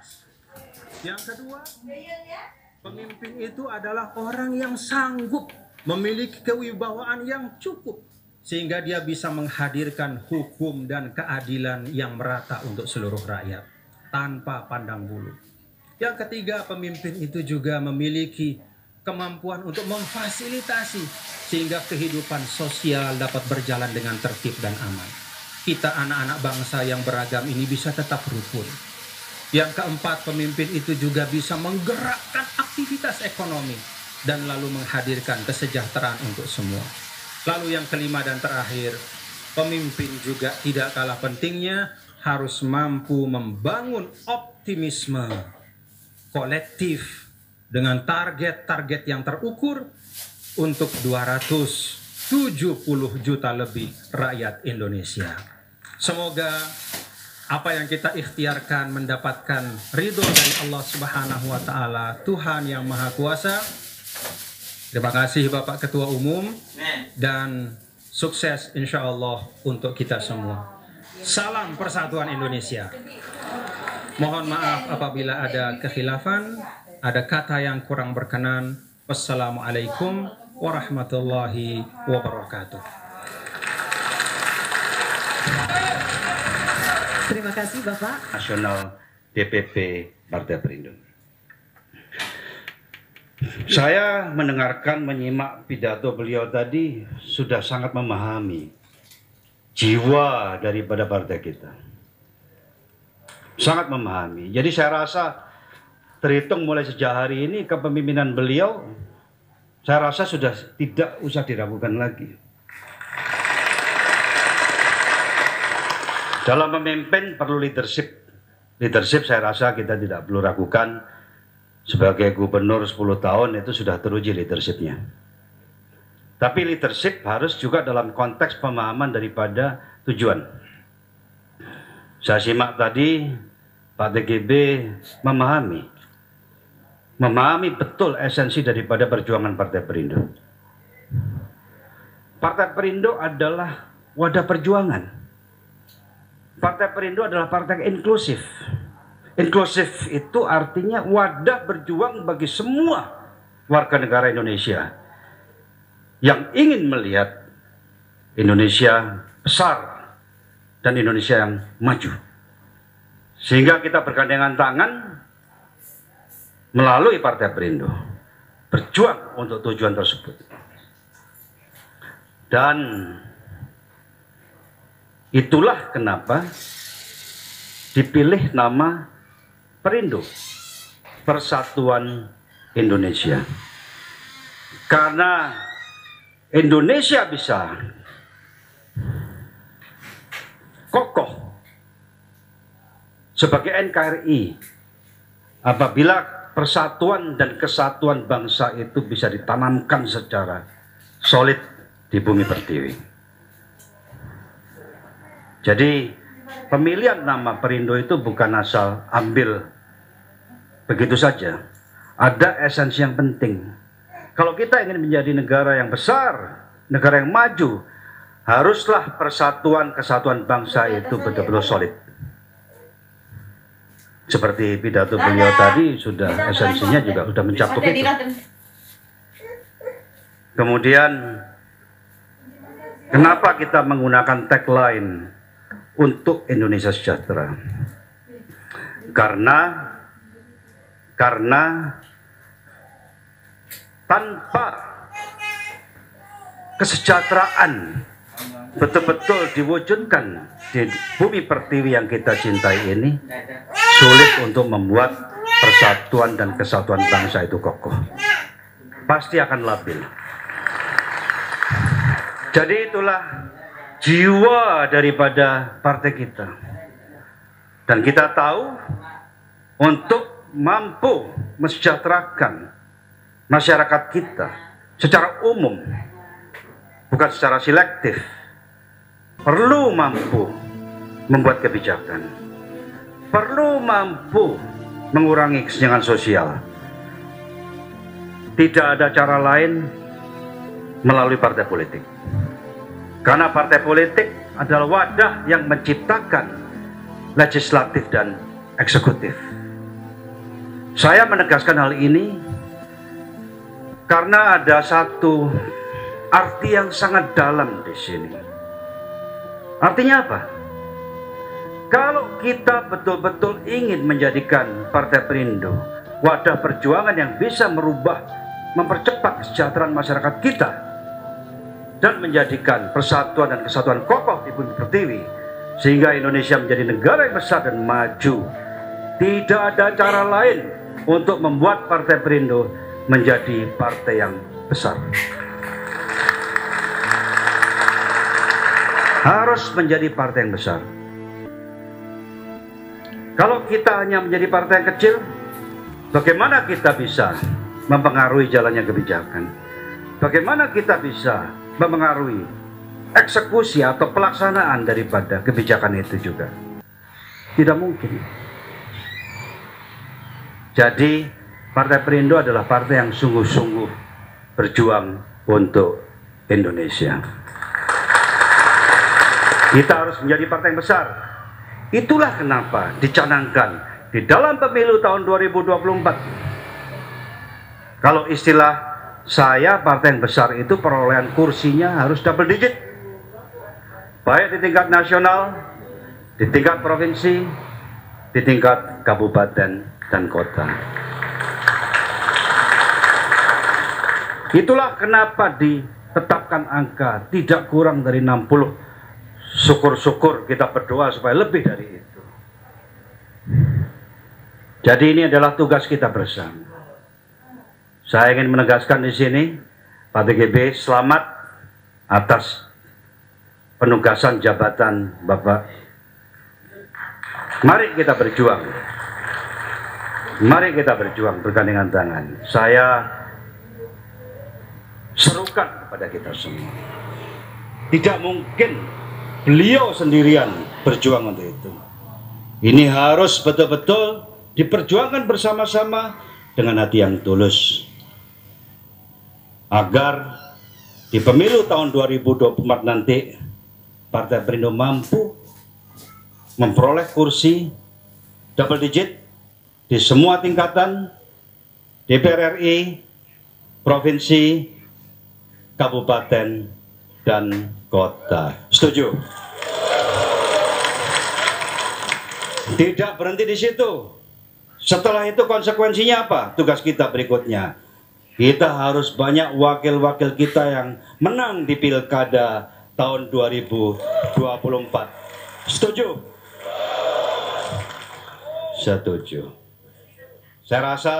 atas. Yang kedua, pemimpin itu adalah orang yang sanggup memiliki kewibawaan yang cukup sehingga dia bisa menghadirkan hukum dan keadilan yang merata untuk seluruh rakyat tanpa pandang bulu. Yang ketiga, pemimpin itu juga memiliki kemampuan untuk memfasilitasi sehingga kehidupan sosial dapat berjalan dengan tertib dan aman. Kita anak-anak bangsa yang beragam ini bisa tetap rukun. Yang keempat, pemimpin itu juga bisa menggerakkan aktivitas ekonomi dan lalu menghadirkan kesejahteraan untuk semua. Lalu yang kelima dan terakhir, pemimpin juga tidak kalah pentingnya harus mampu membangun optimisme kolektif dengan target-target yang terukur untuk 270 juta lebih rakyat Indonesia. Semoga apa yang kita ikhtiarkan mendapatkan ridho dari Allah Subhanahu wa Ta'ala, Tuhan yang Maha Kuasa. Terima kasih Bapak Ketua Umum dan sukses insya Allah untuk kita semua. Salam Persatuan Indonesia. Mohon maaf apabila ada kekhilafan, ada kata yang kurang berkenan. Wassalamualaikum warahmatullahi wabarakatuh. Terima kasih Bapak. Nasional DPP Partai Perindo. Saya mendengarkan, menyimak pidato beliau tadi sudah sangat memahami jiwa daripada partai kita. Sangat memahami. Jadi saya rasa terhitung mulai sejak hari ini kepemimpinan beliau, saya rasa sudah tidak usah diragukan lagi. Dalam memimpin perlu leadership. Leadership saya rasa kita tidak perlu ragukan. Sebagai gubernur 10 tahun itu sudah teruji leadershipnya. Tapi leadership harus juga dalam konteks pemahaman daripada tujuan. Saya simak tadi Pak TGB memahami betul esensi daripada perjuangan Partai Perindo. Partai Perindo adalah wadah perjuangan. Partai Perindo adalah partai inklusif. Inklusif itu artinya wadah berjuang bagi semua warga negara Indonesia yang ingin melihat Indonesia besar dan Indonesia yang maju. Sehingga kita bergandengan tangan melalui Partai Perindo berjuang untuk tujuan tersebut. Dan itulah kenapa dipilih nama Perindo, Persatuan Indonesia. Karena Indonesia bisa kokoh sebagai NKRI apabila persatuan dan kesatuan bangsa itu bisa ditanamkan secara solid di bumi pertiwi. Jadi pemilihan nama Perindo itu bukan asal ambil begitu saja. Ada esensi yang penting. Kalau kita ingin menjadi negara yang besar, negara yang maju, haruslah persatuan kesatuan bangsa itu betul-betul solid. Seperti pidato beliau tadi sudah esensinya juga sudah mencakup itu. Kemudian kenapa kita menggunakan tagline untuk Indonesia sejahtera? Karena tanpa kesejahteraan betul-betul diwujudkan di bumi pertiwi yang kita cintai ini, sulit untuk membuat persatuan dan kesatuan bangsa itu kokoh. Pasti akan labil. Jadi itulah jiwa daripada partai kita. Dan kita tahu untuk mampu mensejahterakan masyarakat kita secara umum, bukan secara selektif, perlu mampu membuat kebijakan, perlu mampu mengurangi kesenjangan sosial. Tidak ada cara lain melalui partai politik. Karena partai politik adalah wadah yang menciptakan legislatif dan eksekutif. Saya menegaskan hal ini karena ada satu arti yang sangat dalam di sini. Artinya apa? Kalau kita betul-betul ingin menjadikan Partai Perindo wadah perjuangan yang bisa merubah, mempercepat kesejahteraan masyarakat kita dan menjadikan persatuan dan kesatuan kokoh di bumi pertiwi sehingga Indonesia menjadi negara yang besar dan maju, tidak ada cara lain untuk membuat Partai Perindo menjadi partai yang besar. Harus menjadi partai yang besar. Kalau kita hanya menjadi partai yang kecil, bagaimana kita bisa mempengaruhi jalannya kebijakan? Bagaimana kita bisa mempengaruhi eksekusi atau pelaksanaan daripada kebijakan itu juga? Tidak mungkin. Jadi Partai Perindo adalah partai yang sungguh-sungguh berjuang untuk Indonesia. Kita harus menjadi partai yang besar. Itulah kenapa dicanangkan di dalam pemilu tahun 2024. Kalau istilah saya, partai yang besar itu perolehan kursinya harus double digit. Baik di tingkat nasional, di tingkat provinsi, di tingkat kabupaten dan kota. Itulah kenapa ditetapkan angka tidak kurang dari 60. Syukur-syukur kita berdoa supaya lebih dari itu. Jadi ini adalah tugas kita bersama. Saya ingin menegaskan di sini, Pak TGB, selamat atas penugasan jabatan Bapak. Mari kita berjuang. Mari kita berjuang bergandengan tangan. Saya serukan kepada kita semua. Tidak mungkin beliau sendirian berjuang untuk itu. Ini harus betul-betul diperjuangkan bersama-sama dengan hati yang tulus. Agar di pemilu tahun 2024 nanti Partai Perindo mampu memperoleh kursi double digit di semua tingkatan DPR RI, provinsi, kabupaten, dan kota. Setuju? Tidak berhenti di situ. Setelah itu konsekuensinya apa? Tugas kita berikutnya. Kita harus banyak wakil-wakil kita yang menang di pilkada tahun 2024. Setuju? Setuju. Saya rasa